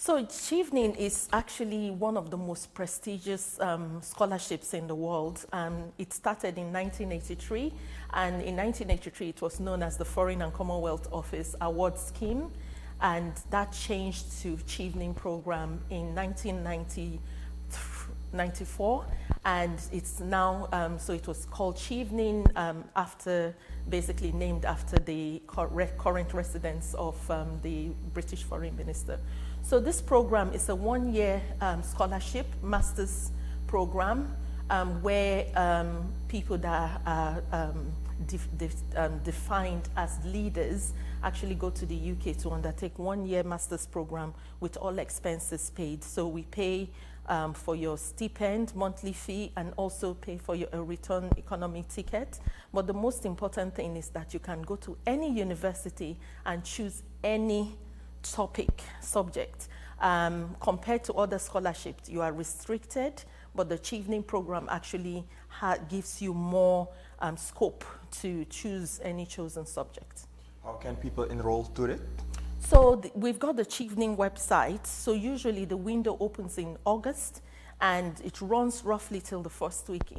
So Chevening is actually one of the most prestigious scholarships in the world. It started in 1983, and in 1983 it was known as the Foreign and Commonwealth Office Award Scheme, and that changed to Chevening Program in 1994, and it's now, so it was called Chevening, basically named after the current residence of the British Foreign Minister. So this program is a one-year scholarship, master's program, where people that are defined as leaders actually go to the UK to undertake one-year master's program with all expenses paid. So we pay for your stipend, monthly fee, and also pay for your return economy ticket. But the most important thing is that you can go to any university and choose any subject. Compared to other scholarships, you are restricted, but the Chevening program actually gives you more scope to choose any chosen subject. How can people enroll to it? So we've got the Chevening website. So usually the window opens in August, and it runs roughly till the first week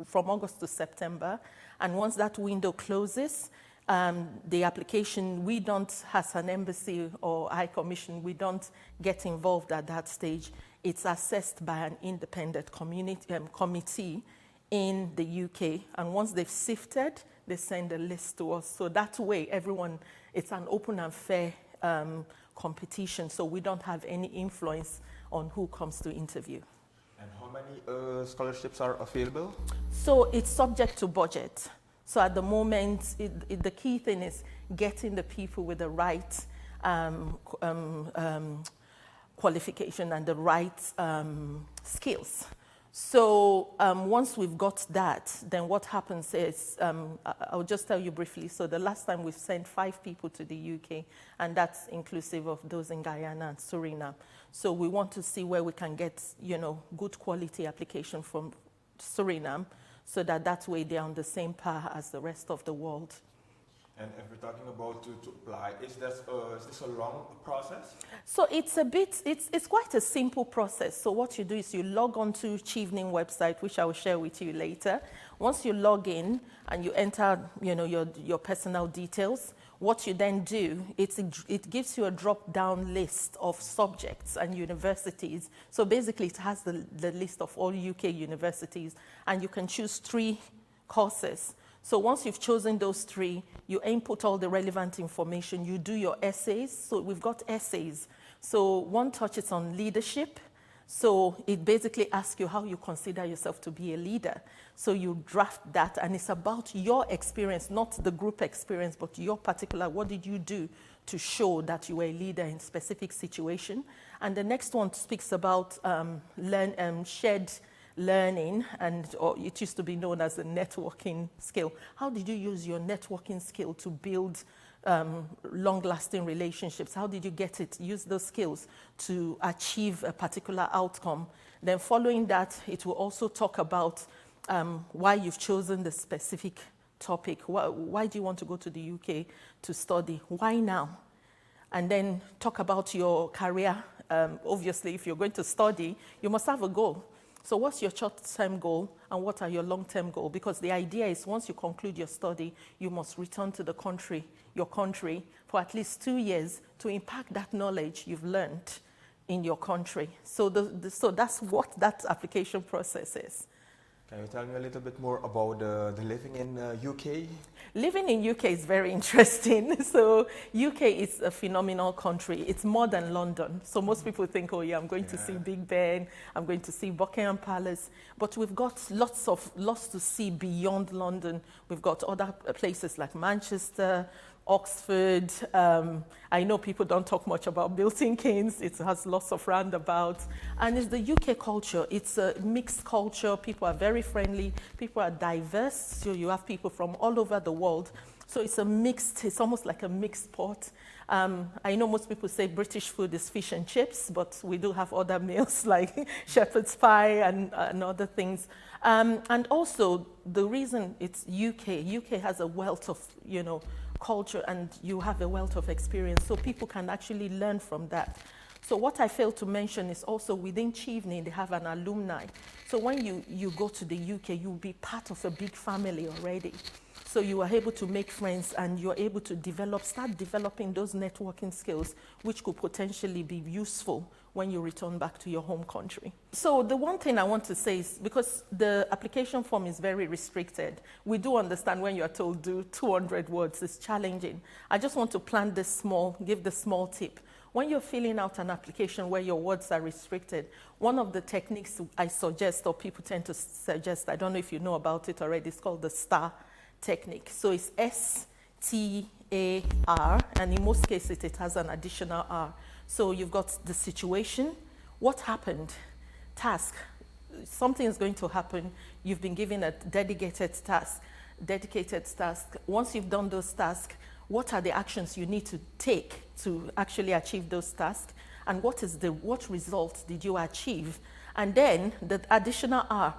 from August to September. And once that window closes, the application, we don't, as an embassy or High Commission, we don't get involved at that stage. It's assessed by an independent committee in the UK. And once they've sifted, they send a list to us. So that way, it's an open and fair competition. So we don't have any influence on who comes to interview. And how many scholarships are available? So it's subject to budget. So at the moment, the key thing is getting the people with the right qualification and the right skills. So once we've got that, then what happens is, I'll just tell you briefly. So the last time we've sent 5 people to the UK, and that's inclusive of those in Guyana and Suriname. So we want to see where we can get, good quality application from Suriname, so that way they're on the same par as the rest of the world. And if we're talking about to apply, is this a long process? So it's quite a simple process. So what you do is you log on to Chevening website, which I will share with you later. Once you log in and you enter, your personal details, what you then do, it gives you a drop-down list of subjects and universities. So basically it has the list of all UK universities, and you can choose 3 courses. So once you've chosen those 3, you input all the relevant information, you do your essays. So we've got essays. So one touches on leadership. So it basically asks you how you consider yourself to be a leader. So you draft that, and it's about your experience, not the group experience, but your particular, what did you do to show that you were a leader in a specific situation. And the next one speaks about shared learning, or it used to be known as the networking skill. How did you use your networking skill to build long-lasting relationships? How did you use those skills to achieve a particular outcome? Then following that, it will also talk about why you've chosen the specific topic. Why do you want to go to the UK to study? Why now? And then talk about your career. Obviously, if you're going to study, you must have a goal. So what's your short-term goal and what are your long-term goals? Because the idea is once you conclude your study, you must return to your country for at least 2 years to impact that knowledge you've learned in your country. So, so that's what that application process is. Can you tell me a little bit more about the living in UK? Living in UK is very interesting. So UK is a phenomenal country. It's more than London. So most people think, oh yeah, I'm going to see Big Ben, I'm going to see Buckingham Palace. But we've got lots to see beyond London. We've got other places like Manchester, Oxford. I know people don't talk much about Milton Keynes. It has lots of roundabouts. And it's the UK culture. It's a mixed culture. People are very friendly. People are diverse. So you have people from all over the world. So it's almost like a mixed pot. I know most people say British food is fish and chips, but we do have other meals like shepherd's pie and other things. And also the reason it's UK has a wealth of, culture and you have a wealth of experience, so people can actually learn from that. So what I failed to mention is also within Chevening, they have an alumni. So when you go to the UK, you'll be part of a big family already. So you are able to make friends and you're able to start developing those networking skills, which could potentially be useful when you return back to your home country. So the one thing I want to say is, because the application form is very restricted, we do understand when you're told do 200 words, it's challenging. I just want to give the small tip. When you're filling out an application where your words are restricted, one of the techniques I suggest, or people tend to suggest, I don't know if you know about it already, it's called the STAR technique. So it's STAR, and in most cases it has an additional R. So you've got the situation, what happened, task, something is going to happen, you've been given a dedicated task. Once you've done those tasks, what are the actions you need to take to actually achieve those tasks, and what results did you achieve? And then the additional R,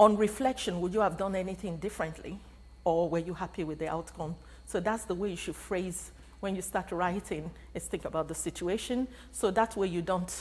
on reflection, would you have done anything differently, or were you happy with the outcome? So that's the way you should phrase when you start writing, is think about the situation, so that way you don't